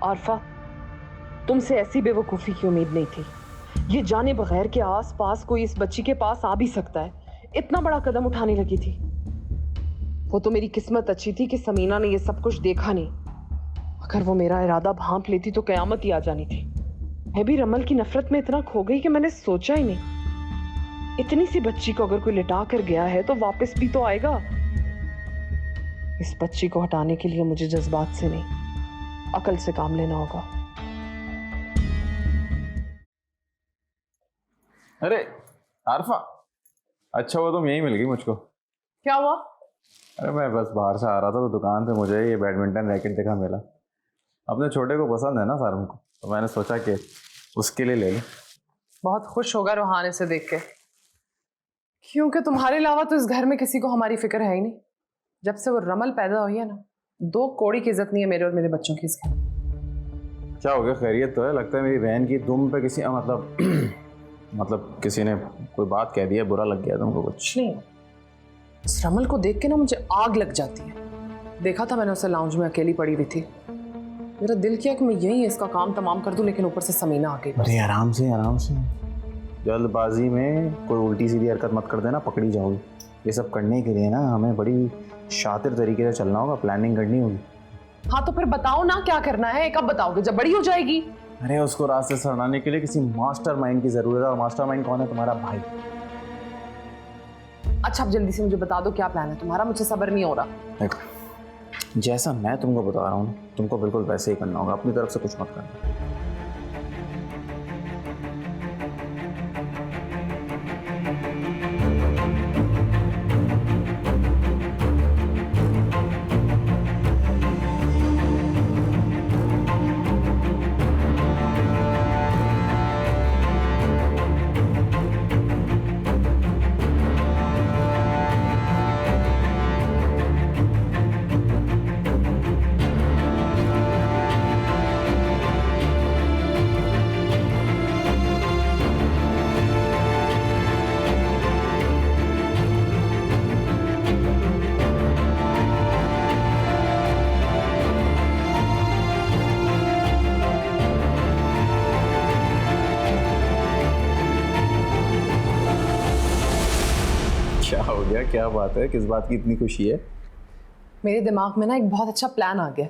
आरफा, तुमसे ऐसी बेवकूफी की उम्मीद नहीं थी। ये जाने बगैर कि आस पास कोई इस बच्ची के पास आ भी सकता है, इतना बड़ा कदम उठाने लगी थी। वो तो मेरी किस्मत अच्छी थी कि समीना ने ये सब कुछ देखा नहीं। अगर वो मेरा इरादा भांप लेती तो कयामत ही आ जानी थी। मैं भी रमल की नफरत में इतना खो गई कि मैंने सोचा ही नहीं। इतनी सी बच्ची को अगर कोई लिटा कर गया है तो वापस भी तो आएगा। इस बच्ची को हटाने के लिए मुझे जज्बात से नहीं, अकल से काम लेना होगा। अरे आरफा, अच्छा वो तुम यहीं मिल गई मुझको। क्या हुआ? अरे मैं बस बाहर से आ रहा था तो दुकान पे मुझे ये बैडमिंटन रैकेट दिखा मिला। अपने छोटे को पसंद है ना सारुण को, तो मैंने सोचा कि उसके लिए ले लें। बहुत खुश होगा रोहान इसे देख के, क्योंकि तुम्हारे अलावा तो इस घर में किसी को हमारी फिक्र है ही नहीं। जब से वो रमल पैदा हुई है ना, 2 कौड़ी की इज्जत नहीं है मेरे और मेरे बच्चों की इस घर में। क्या हो गया, खैरियत तो है? लगता है मेरी बहन की दुम पे किसी मतलब किसी ने कोई बात कह दी है, बुरा लग गया तुमको? कुछ नहीं, इस रमल को देख के ना मुझे आग लग जाती है। देखा था मैंने उसे लाउंज में अकेली पड़ी हुई थी, मेरा दिल किया कि मैं यहीं इसका काम तमाम कर दूं, लेकिन ऊपर से समीना आ गई। अरे आराम से आराम से, जल्दबाजी में कोई उल्टी सीधी हरकत मत कर देना, पकड़ी जाओगी। ये सब करने के लिए ना हमें बड़ी शातिर तरीके से चलना होगा, प्लानिंग करनी होगी। हाँ तो फिर बताओ ना क्या करना है, कब बताओगे? जब बड़ी हो जाएगी। अरे उसको रास्ते से हटाने के लिए किसी मास्टरमाइंड की जरूरत है, और मास्टरमाइंड कौन है? तुम्हारा भाई। अच्छा अब जल्दी से मुझे बता दो क्या प्लान है तुम्हारा, मुझे सब्र नहीं हो रहा। देखो, जैसा मैं तुमको बता रहा हूँ तुमको बिल्कुल वैसे ही करना होगा, अपनी तरफ से कुछ मत करना। क्या हो गया, क्या बात है, किस बात की इतनी खुशी है? मेरे दिमाग में ना एक बहुत अच्छा प्लान आ गया।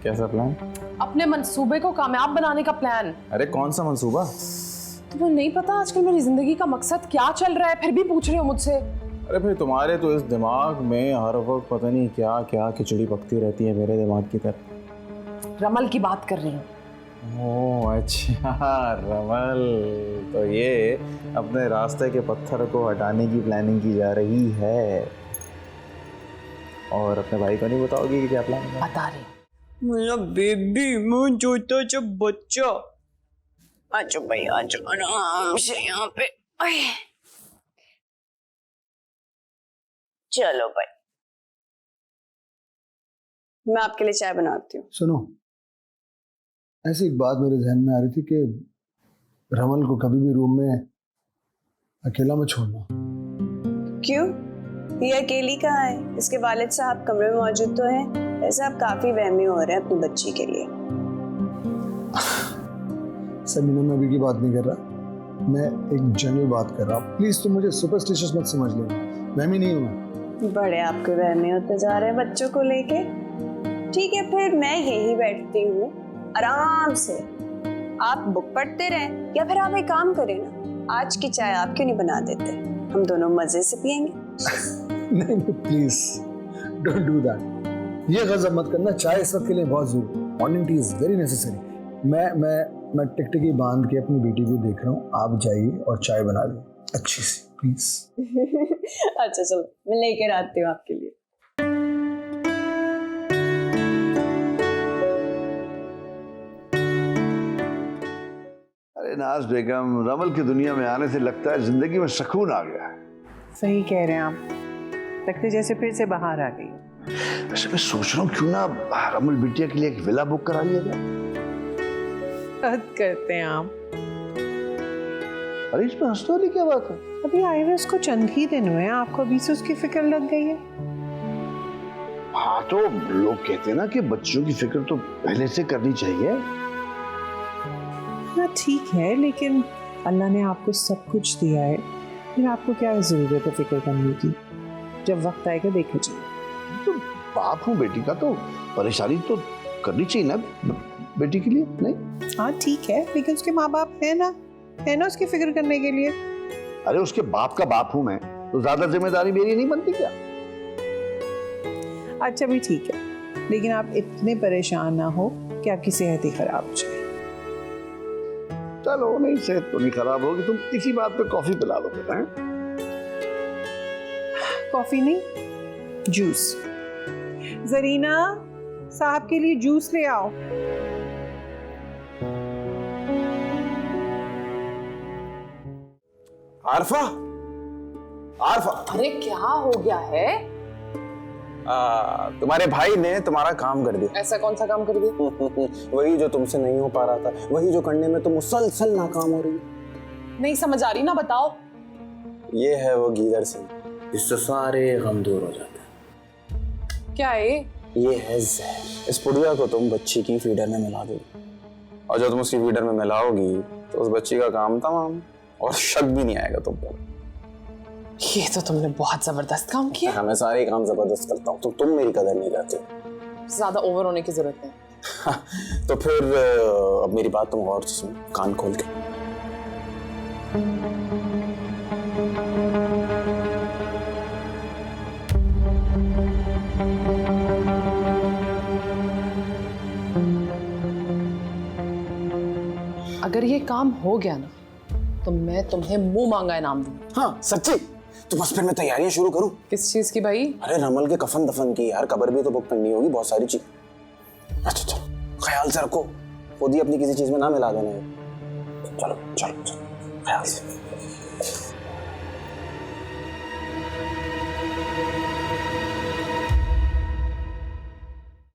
कैसा प्लान? अपने मंसूबे को कामयाब बनाने का प्लान। अरे कौन सा मंसूबा? तुम्हें नहीं पता आजकल मेरी जिंदगी का मकसद क्या चल रहा है, फिर भी पूछ रहे हो मुझसे? अरे भाई तुम्हारे तो इस दिमाग में हर वक्त पता नहीं क्या क्या खिचड़ी पकती रहती है मेरे दिमाग की तरफ। रमल की बात कर रही हूँ। ओह अच्छा, रमल। तो ये अपने रास्ते के पत्थर को हटाने की प्लानिंग की जा रही है, और अपने भाई को नहीं बताओगी कि क्या प्लान है? बता रही मेरा बेबी, मैं छोटा सा बच्चा। आजो भाई आजो, आराम से यहाँ पे। आए। चलो भाई, मैं आपके लिए चाय बनाती हूँ। सुनो, ऐसी एक बात मेरे जहन में आ रही थी कि रमल को कभी भी रूम में अकेला मत छोड़ना। क्यों? ये अकेली कहाँ है? इसके वालिद साहब कमरे में मौजूद तो हैं। ऐसे आप काफी वहमी हो रहे हैं अपनी बच्ची के लिए। समीना, मैं अभी की बात नहीं कर रहा, मैं एक जनरल बात कर रहा हूँ। प्लीज तुम मुझे सुपरस्टिशियस मत समझ लेना, वहमी नहीं हूँ मैं। बड़े आपके वहमी होते जा रहे हैं बच्चों को लेके। ठीक है, फिर मैं यही बैठती हूँ आराम से, आप बुक पढ़ते रहें, या फिर आप एक काम करें ना, आज की चाय आप क्यों नहीं बना देते, हम दोनों मजे से पियेंगे। नहीं नहीं, प्लीज डोंट डू दैट। ये गजब मत करना, चाय इस वक्त के लिए बहुत जरूरी, morning tea is very necessary. मैं टिकटिकी बांध के अपनी बेटी को देख रहा हूँ, आप जाइए और चाय बना दें अच्छी सी, प्लीज। अच्छा चलो, मैं लेकर आती हूँ आपके लिए। अरे नाज बेगम, रमल की दुनिया में आने से लगता है जिंदगी में सुकून आ गया है। सही कह रहे हैं आप, लगते जैसे फिर से बाहर आ गई। वैसे मैं सोच रहा हूँ क्यों ना रमल बिटिया के लिए एक विला बुक करा लिया जाए। हद करते हैं आप। अरे इसमें हंसने वाली क्या बात है? अभी आए हुए उसको चंद ही दिन हुए हैं, आपको अभी से उसकी फिक्र लग गई है। हाँ तो लोग कहते हैं ना कि बच्चों की फिक्र तो पहले से करनी चाहिए। हाँ ठीक है, लेकिन अल्लाह ने आपको सब कुछ दिया है, फिर आपको क्या जरूरत है फिक्र करने की? जब वक्त आएगा देखो जाए। तो बाप हूँ बेटी का, तो परेशानी तो करनी चाहिए ना बेटी के लिए, नहीं? हाँ ठीक है, लेकिन उसके माँ बाप है ना उसकी फिक्र करने के लिए। अरे उसके बाप का बाप हूँ मैं, तो ज्यादा जिम्मेदारी मेरी नहीं बनती क्या? अच्छा भी ठीक है, लेकिन आप इतने परेशान ना हो कि आपकी सेहत ही खराब हो जाए। चलो नहीं, सेहत तो नहीं खराब होगी, तुम इसी बात पे कॉफी पिला दो फिर, हैं? कॉफी नहीं, जूस। जरीना, साहब के लिए जूस ले आओ। आरफा, आरफा, अरे क्या हो गया है? तुम्हारे भाई ने तुम्हारा काम कर दिया। ऐसा कौन सा काम कर दिया? वही जो तुमसे नहीं हो पा रहा था, वही जो करने में तुम मुसलसल नाकाम हो रही हो। नहीं समझ आ रही ना, बताओ। ये है वो गीदड़ सिंह, इससे सारे गम दूर हो जाते हैं। क्या है ये है जहर। इस पुड़िया को तुम बच्ची की फीडर में मिला दोगी, और जब तुम उसकी फीडर में मिलाओगी तो उस बच्ची का काम तमाम, और शक भी नहीं आएगा तुम पर। ये तो तुमने बहुत जबरदस्त काम किया। मैं सारे काम जबरदस्त करता हूँ, तो तुम मेरी कदर नहीं करते। ज्यादा ओवर होने की जरूरत नहीं। तो फिर अब मेरी बात तुम गौर से सुनो, कान खोल के। अगर ये काम हो गया ना, तो मैं तुम्हें मुंह मांगा इनाम दूंगा। हाँ सच्ची? तो बस फिर मैं तैयारियां शुरू करूं। किस चीज की भाई? अरे रमल के कफन दफन की यार, कब्र भी तो बुक करनी होगी, बहुत सारी चीज। अच्छा चलो, ख्याल से रखो, खुद ही अपनी किसी चीज में ना मिला देना। चलो चलो चलो, ख्याल से।